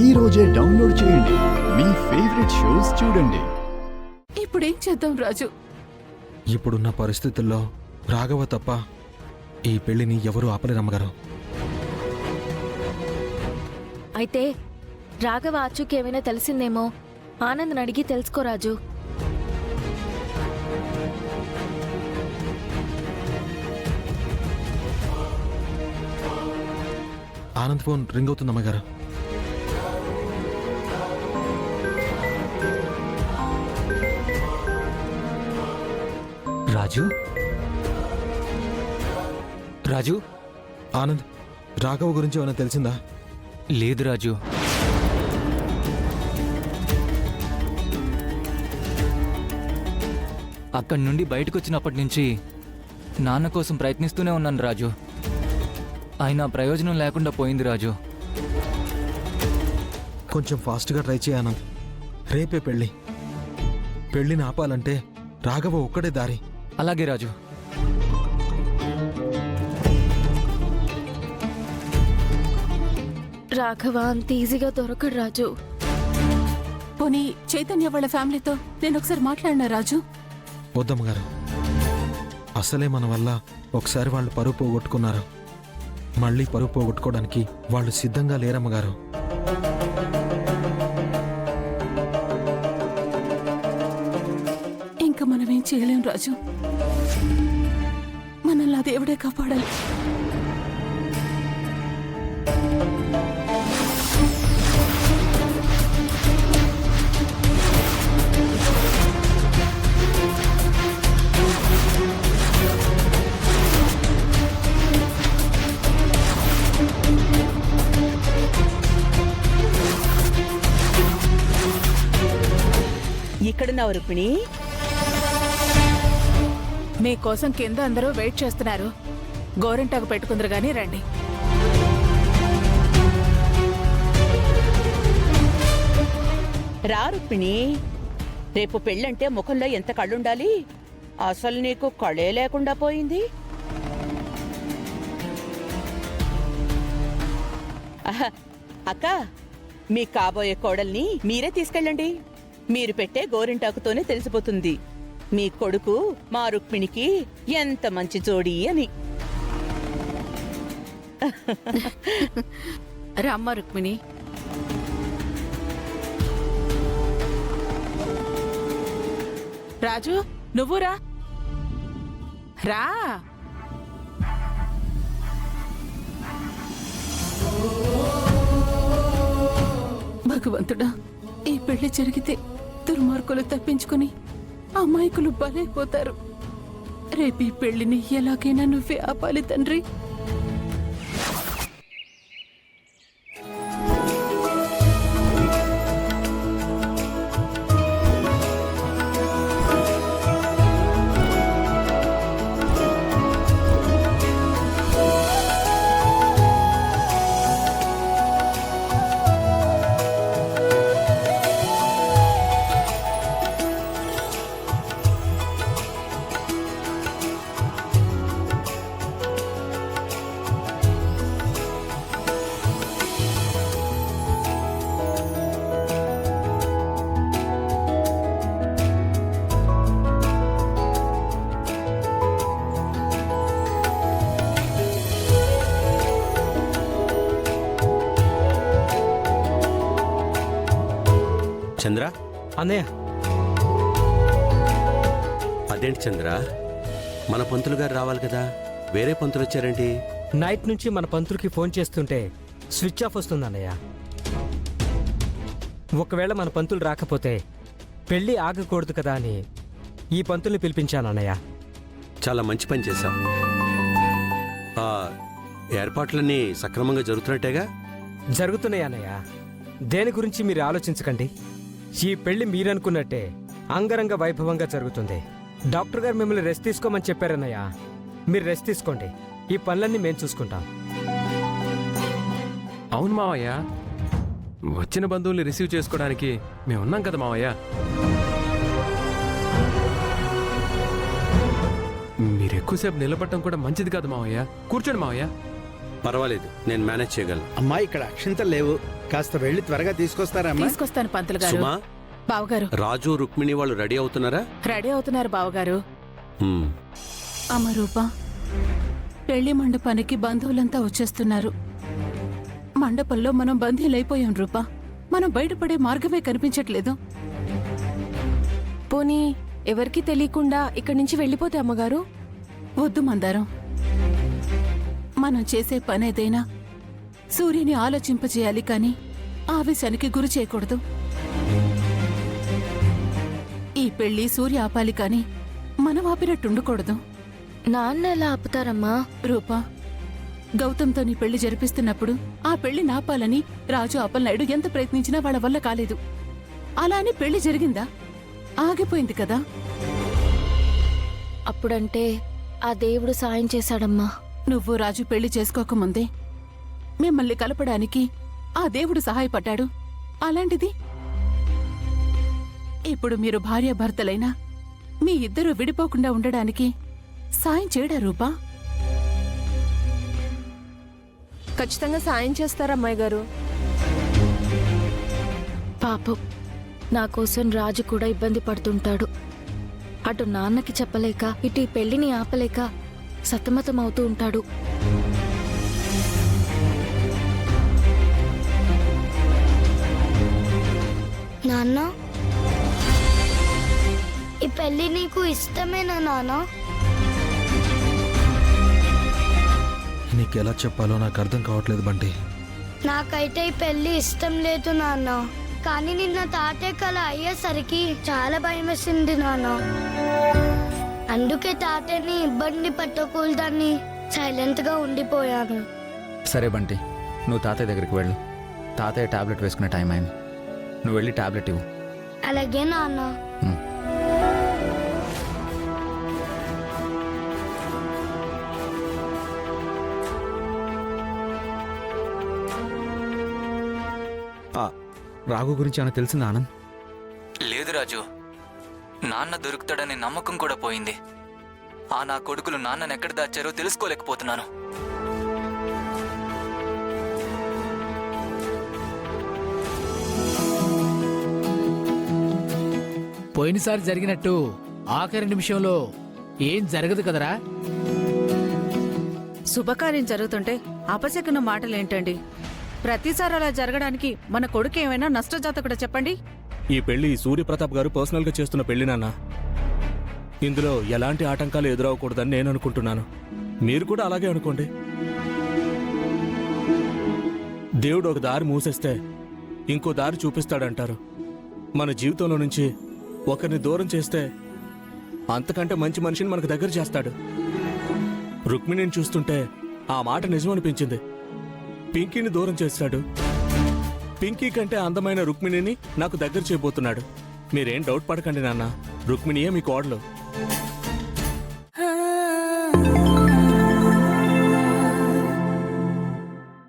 ఈ రోజే డౌన్లోడ్ చేయండి. మీ ఫేవరెట్ షోస్ చూడండి. ఇప్పుడేం చేద్దాం రాజు? ఇప్పుడున్న పరిస్థితుల్లో రాఘవ తప్ప ఈ పెళ్లిని ఎవరూ ఆపలేరమ్మగారు. అయితే రాఘవ ఆచూకి ఏమైనా తెలిసిందేమో ఆనంద్ని అడిగి తెలుసుకో రాజు. ఆనంద్ ఫోన్ రింగ్ అవుతుంది అమ్మగారు. రాజు రాజు ఆనంద్, రాఘవ గురించి ఏమైనా తెలిసిందా? లేదు రాజు. అక్కడి నుండి బయటకు వచ్చినప్పటి నుంచి నాన్న కోసం ప్రయత్నిస్తూనే ఉన్నాను రాజు. అయినా ప్రయోజనం లేకుండా పోయింది రాజు. కొంచెం ఫాస్ట్గా ట్రై చేయి ఆనంద్. రేపే పెళ్లిని ఆపాలంటే రాఘవ ఒక్కడే దారి. అలాగే రాజు. రాఘవ అంత ఈజీగా దొరకడు రాజు. పోనీ చైతన్య వాళ్ళ ఫ్యామిలీతో నేను ఒకసారి మాట్లాడినా రాజు? వద్దమ్మగారు, అసలే మన వల్ల ఒకసారి వాళ్ళు పరువు పోగొట్టుకున్నారు. మళ్ళీ పరువు పోగొట్టుకోవడానికి వాళ్ళు సిద్ధంగా లేరమ్మగారు. ఇంకా మనమేం చేయలేం రాజు. మనల్ని ఆ దేవుడే కాపాడాలి. ఇక్కడున్నావు రుక్మిణి. మీకోసం కింద అందరూ వెయిట్ చేస్తున్నారు. గోరింటాకు పెట్టుకుందరు గానీ రండి. రా రుక్మిణి, రేపు పెళ్ళంటే ముఖంలో ఎంత కళ్ళుండాలి? అసలు నీకు కళే లేకుండా పోయింది. అక్క, మీ కాబోయే కోడల్ని మీరే తీసుకెళ్ళండి. మీరు పెట్టే గోరింటాకుతోనే తెలిసిపోతుంది మీ కొడుకు మా రుక్మిణికి ఎంత మంచి జోడీ అని. రమ్మ రుక్మిణి. రాజు, నువ్వు రా. రా. భగవంతుడా, ఈ పెళ్లి జరిగితే దుర్మార్గులు తప్పించుకుని అమాయకులు బలైపోతారు. రేపు ఈ పెళ్లిని ఎలాగైనా నువ్వే ఆపాలి తండ్రి. చంద్ర, అన్నయ్య. అదేంటి చంద్ర, మన పంతులు గారు రావాలి కదా, వేరే పంతులు వచ్చారేంటి? నైట్ నుంచి మన పంతులకి ఫోన్ చేస్తుంటే స్విచ్ ఆఫ్ వస్తుంది అన్నయ్య. ఒకవేళ మన పంతులు రాకపోతే పెళ్ళి ఆగకూడదు కదా అని ఈ పంతుల్ని పిలిపించాను అన్నయ్య. చాలా మంచి పని చేశావు. ఆ ఏర్పాట్లన్నీ సక్రమంగా జరుగుతున్నట్టేగా? జరుగుతున్నాయి అన్నయ్య. దేని గురించి మీరు ఆలోచించకండి. ఈ పెళ్లి మీరనుకున్నట్టే అంగరంగ వైభవంగా జరుగుతుంది. డాక్టర్ గారు మిమ్మల్ని రెస్ట్ తీసుకోమని చెప్పారన్నయ్య. మీరు రెస్ట్ తీసుకోండి. ఈ పనులన్నీ మేము చూసుకుంటాం. అవును మావయ్య, వచ్చిన బంధువుల్ని రిసీవ్ చేసుకోవడానికి మేమున్నాం కదా మావయ్య. మీరు ఎక్కువసేపు నిలబడటం కూడా మంచిది కాదు మావయ్య. కూర్చోండి మావయ్య. పర్వాలేదు, నేను మేనేజ్ చేయగలను. అమ్మా ఇక్కడ అక్షింతలు లేవు, కాస్త వెళ్ళి త్వరగా తీసుకొస్తారా అమ్మా? తీసుకొస్తాను పంతులు గారు. సుమా, బావగారు రాజు రుక్మిణి వాళ్ళు రెడీ అవుతున్నారా? రెడీ అవుతున్నారు బావగారు. మ్మ్. అమ్మ రూప, పెళ్లి మండపానికి బంధువులంతా వచ్చేస్తున్నారు. మండపంలో మనం బందీలైపోయాం రూపా. మనం బయటపడే మార్గమే కనిపించట్లేదు. పోనీ ఎవరికి తెలియకుండా ఇక్కడి నుంచి వెళ్ళిపోతే అమ్మగారు? వద్దు మందారం, మనం చేసే పనేదైనా సూర్యుని ఆలోచింపచేయాలి కాని ఆవేశానికి గురి చేయకూడదు. ఈ పెళ్లి సూర్య ఆపాలి కాని మనం ఆపినట్టుండకూడదు. నాన్న ఎలా ఆపుతారమ్మా? రూపా, గౌతమ్తో నీ పెళ్లి జరిపిస్తున్నప్పుడు ఆ పెళ్లి నాపాలని రాజు అప్పలనాయుడు ఎంత ప్రయత్నించినా వాళ్ళ వల్ల కాలేదు. అలా అని పెళ్లి జరిగిందా? ఆగిపోయింది కదా. అప్పుడంటే ఆ దేవుడు సాయం చేశాడమ్మా. నువ్వు రాజు పెళ్లి చేసుకోకముందే మిమ్మల్ని కలపడానికి ఆ దేవుడు సహాయపడ్డాడు. అలాంటిది ఇప్పుడు మీరు భార్యాభర్తలైనా మీ ఇద్దరూ విడిపోకుండా ఉండడానికి సాయం చేయడా రూపా? ఖచ్చితంగా సాయం చేస్తారా అమ్మాయి గారు? పాపం, నా కోసం రాజు కూడా ఇబ్బంది పడుతుంటాడు. అటు నాన్నకి చెప్పలేక ఇటు ఈ పెళ్లిని ఆపలేక సతమతమవుతూ ఉంటాడు. నాన్న, ఈ పెళ్లి నీకు ఇష్టమేనా నాన్న? నీకెలా చెప్పాలో నాకు అర్థం కావట్లేదు బంటి. నాకైతే ఈ పెళ్లి ఇష్టం లేదు నాన్న. కానీ నిన్న తాతయ్య కల అయ్యేసరికి చాలా భయం వేసింది నాన్న. అందుకే తాతయ్యని ఇబ్బంది పెట్టకూడదని సైలెంట్ గా ఉండిపోయాను. సరే బంటి, నువ్వు తాతయ్య దగ్గరికి వెళ్ళు. తాతయ్య టాబ్లెట్ వేసుకునే టైం అయింది. నువ్వు వెళ్ళి టాబ్లెట్ ఇవ్వు. అలాగే నాన్న. రాఘు గురించి ఏమైనా తెలిసిందా ఆనంద్? లేదు రాజు, నాన్న దొరుకుతాడనే నమ్మకం కూడా పోయింది. ఆ నా కొడుకులు నాన్నను ఎక్కడ దాచారో తెలుసుకోలేకపోతున్నాను. పోయినసారి జరిగినట్టు ఆఖరి నిమిషంలో ఏం జరగదు కదరా? శుభకార్యం జరుగుతుంటే అపశకున మాటలేంటండి? ప్రతిసారి అలా జరగడానికి మన కొడుకు ఏమైనా నష్టజాతకుడా చెప్పండి. ఈ పెళ్లి సూర్యప్రతాప్ గారు పర్సనల్ గా చేస్తున్న పెళ్లి నాన్న. ఇందులో ఎలాంటి ఆటంకాలు ఎదురవకూడదని నేను అనుకుంటున్నాను. మీరు కూడా అలాగే అనుకోండి. దేవుడు ఒక దారి మూసేస్తే ఇంకో దారి చూపిస్తాడంటారు. మన జీవితంలో నుంచి ఒకరిని దూరం చేస్తే అంతకంటే మంచి మనిషిని మనకు దగ్గర చేస్తాడు. రుక్మిణిని చూస్తుంటే ఆ మాట నిజమనిపించింది. పింకీని దూరం చేస్తాడు. పింకీ కంటే అందమైన రుక్మిణిని నాకు దగ్గర చేయబోతున్నాడు. మీరేం డౌట్ పడకండి నాన్న, రుక్మిణియే మీ కోడలు.